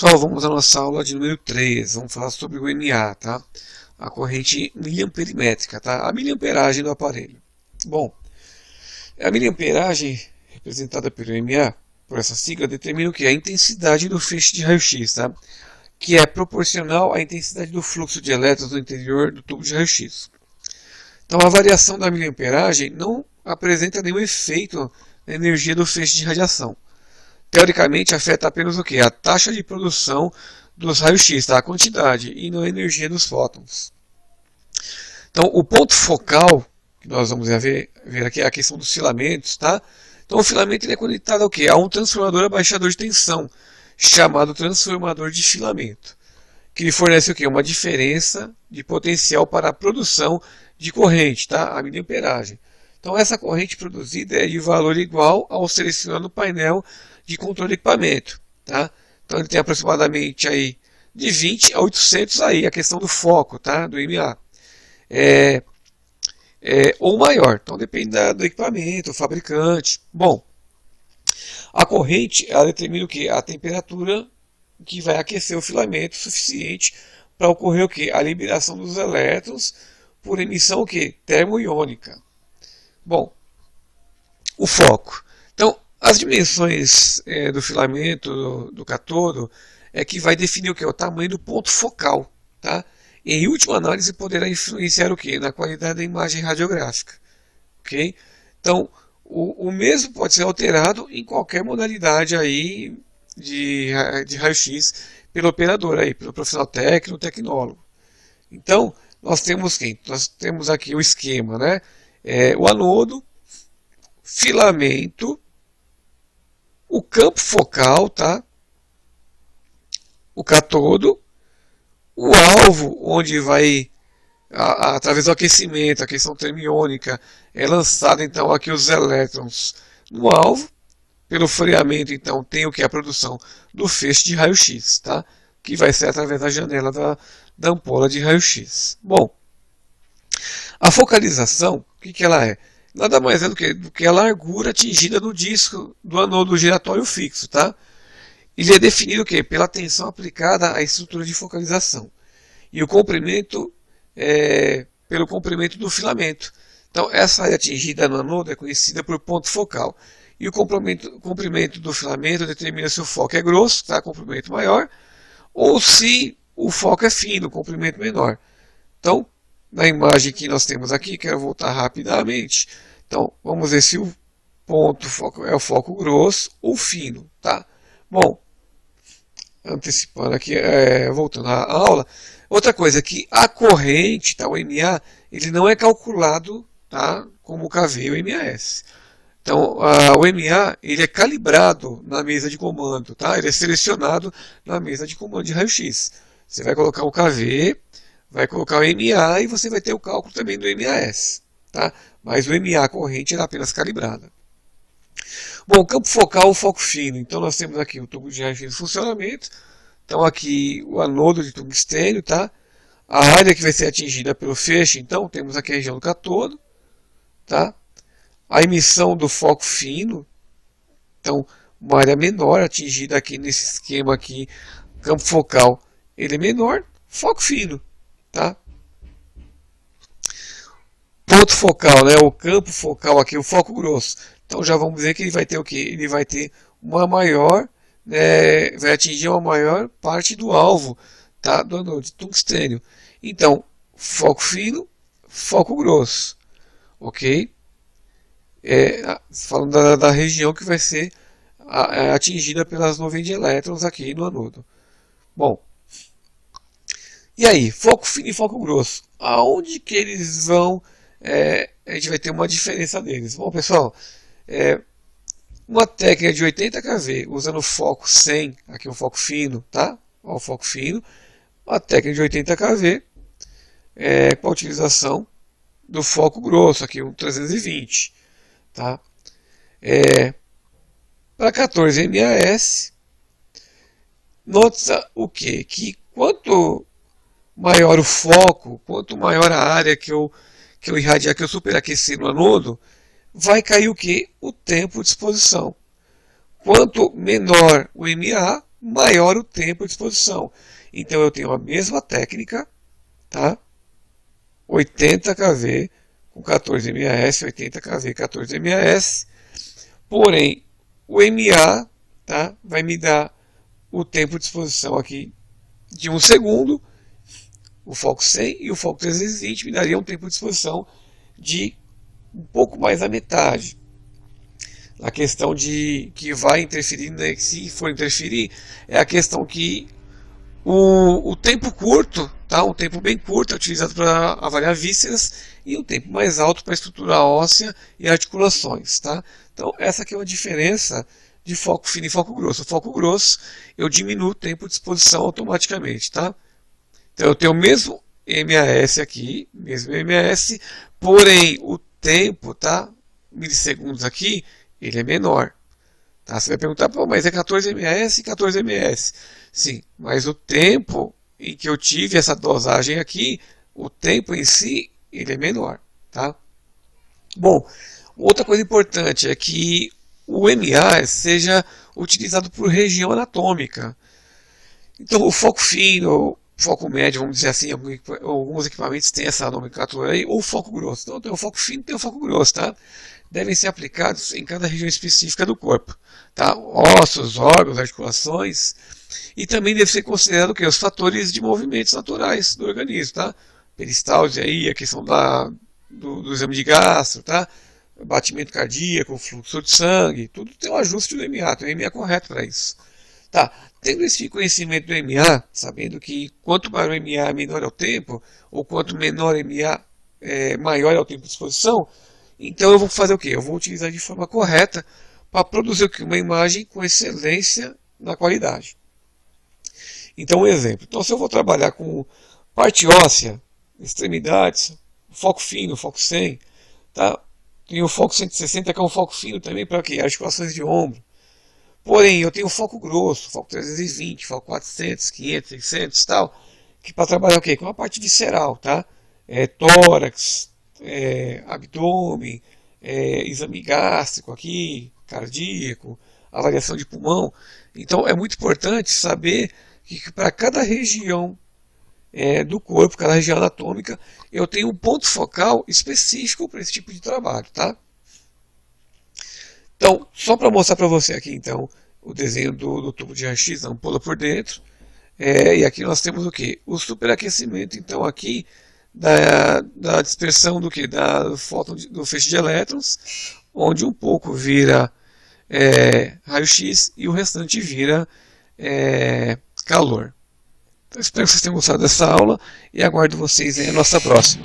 Pessoal, vamos à nossa aula de número 3. Vamos falar sobre o MA, tá? A corrente miliamperimétrica, tá? A miliamperagem do aparelho. Bom, a miliamperagem representada pelo MA, por essa sigla, determina o que? A intensidade do feixe de raio-x, tá? Que é proporcional à intensidade do fluxo de elétrons no interior do tubo de raio-x. Então, a variação da miliamperagem não apresenta nenhum efeito na energia do feixe de radiação. Teoricamente, afeta apenas o que? A taxa de produção dos raios-x, tá? A quantidade, e não a energia dos fótons. Então, o ponto focal, que nós vamos ver aqui, é a questão dos filamentos, tá? Então, o filamento ele é conectado ao que? A um transformador abaixador de tensão, chamado transformador de filamento, que lhe fornece o que? Uma diferença de potencial para a produção de corrente, tá? A miliamperagem. Então, essa corrente produzida é de valor igual ao selecionado no painel de controle de equipamento, tá? Então, ele tem aproximadamente aí de 20 a 800 aí, a questão do foco, tá? Do MA. Ou maior, então depende do equipamento, do fabricante. Bom, a corrente, ela determina o que? A temperatura que vai aquecer o filamento suficiente para ocorrer o que? A liberação dos elétrons por emissão o que? Termoiônica. Bom, o foco. Então, as dimensões do filamento, do cátodo, é que vai definir o que? O tamanho do ponto focal, tá? E, em última análise, poderá influenciar o que? Na qualidade da imagem radiográfica, ok? Então, o mesmo pode ser alterado em qualquer modalidade aí de raio-x pelo operador, aí, pelo profissional técnico, tecnólogo. Então, nós temos quem? Nós temos aqui o esquema, né? O anodo, filamento, o campo focal, tá? O cátodo, o alvo, onde vai, através do aquecimento, a questão termiônica, é lançado então aqui os elétrons no alvo. Pelo freamento, então, tem o que? A produção do feixe de raio-x, tá? Que vai ser através da janela da ampola de raio-x. Bom, a focalização, o que ela é? Nada mais é do que a largura atingida no disco do anodo giratório fixo, tá? Ele é definido o quê? Pela tensão aplicada à estrutura de focalização. E o comprimento pelo comprimento do filamento. Então, essa área atingida no anodo é conhecida por ponto focal. E o comprimento do filamento determina se o foco é grosso, tá? Comprimento maior, ou se o foco é fino, comprimento menor. Então, na imagem que nós temos aqui, quero voltar rapidamente. Então, vamos ver se o ponto foco é o foco grosso ou fino, tá? Bom, antecipando aqui, voltando à aula, outra coisa é que a corrente, tá, o MA, ele não é calculado, tá, como o KV e o MAS. Então, o MA ele é calibrado na mesa de comando, tá? Ele é selecionado na mesa de comando de raio-x. Você vai colocar o KV, vai colocar o MA e você vai ter o cálculo também do MAS, tá? Mas o MA, a corrente, é apenas calibrada. Bom, campo focal, foco fino. Então, nós temos aqui o tubo de raio-x em funcionamento. Então, aqui o anodo de tungstênio, tá? A área que vai ser atingida pelo feixe, então, temos aqui a região do cátodo, tá? A emissão do foco fino, então, uma área menor atingida aqui nesse esquema aqui, campo focal, ele é menor, foco fino, tá? Ponto focal, né? O campo focal aqui, o foco grosso. Então já vamos ver que ele vai ter o que? Ele vai ter uma maior, né, vai atingir uma maior parte do alvo, tá? Do anodo de tungstênio. Então, foco fino, foco grosso, ok? Falando da região que vai ser atingida pelas nuvens de elétrons aqui no anodo. Bom, e aí, foco fino e foco grosso, aonde que eles vão? A gente vai ter uma diferença deles. Bom, pessoal, uma técnica de 80 kV usando foco 100, aqui o foco fino, tá? Ó, o foco fino, uma técnica de 80 kV com a utilização do foco grosso, aqui um 320, tá? Para 14 MAS, nota o quê? Que quanto maior o foco, quanto maior a área que eu irradiar, que eu superaquecer no anodo, vai cair o que? O tempo de exposição. Quanto menor o MA, maior o tempo de exposição. Então eu tenho a mesma técnica, tá? 80 kV com 14 mAs, 80 kV 14 mAs, porém o MA, tá, vai me dar o tempo de exposição aqui de 1 segundo, o foco 100 e o foco 320 me daria um tempo de exposição de um pouco mais da metade. A questão de que vai interferir, né, se for interferir, é a questão que o tempo curto, tá, um tempo bem curto é utilizado para avaliar vísceras e um tempo mais alto para estrutura óssea e articulações. Tá? Então essa aqui é uma diferença de foco fino e foco grosso. O foco grosso eu diminuo o tempo de exposição automaticamente. Tá? Então eu tenho o mesmo MAS aqui, mesmo MAS, porém o tempo, tá, milissegundos aqui, ele é menor. Tá? Você vai perguntar, pô, mas é 14 mAs e 14 mAs. Sim, mas o tempo em que eu tive essa dosagem aqui, o tempo em si, ele é menor. Tá? Bom, outra coisa importante é que o MA seja utilizado por região anatômica. Então o foco fino, foco médio, vamos dizer assim, alguns equipamentos têm essa nomenclatura aí, ou foco grosso. Então tem o foco fino e tem o foco grosso, tá? Devem ser aplicados em cada região específica do corpo, tá? Ossos, órgãos, articulações, e também deve ser considerado que os fatores de movimentos naturais do organismo, tá? Peristalse aí, a questão do exame de gastro, tá? Batimento cardíaco, fluxo de sangue, tudo tem um ajuste do MA, tem um MA correto para isso. Tá, tendo esse conhecimento do MA, sabendo que quanto maior o MA, menor é o tempo, ou quanto menor o MA, maior é o tempo de exposição, então eu vou fazer o quê? Eu vou utilizar de forma correta para produzir o quê? Uma imagem com excelência na qualidade. Então, um exemplo. Então, se eu vou trabalhar com parte óssea, extremidades, foco fino, foco 100, tá? Tem o foco 160, que é um foco fino também para quê? Articulações de ombro. Porém, eu tenho foco grosso, foco 320, foco 400, 500, 600 e tal, que para trabalhar o quê? Com a parte visceral, tá? Tórax, abdômen, exame gástrico aqui, cardíaco, avaliação de pulmão. Então é muito importante saber que para cada região do corpo, cada região anatômica, eu tenho um ponto focal específico para esse tipo de trabalho, tá? Então, só para mostrar para você aqui, então, o desenho do tubo de raio-x, a ampola por dentro. E aqui nós temos o que? O superaquecimento, então, aqui da dispersão do que? Do feixe de elétrons, onde um pouco vira raio-x e o restante vira calor. Então, espero que vocês tenham gostado dessa aula e aguardo vocês aí na nossa próxima.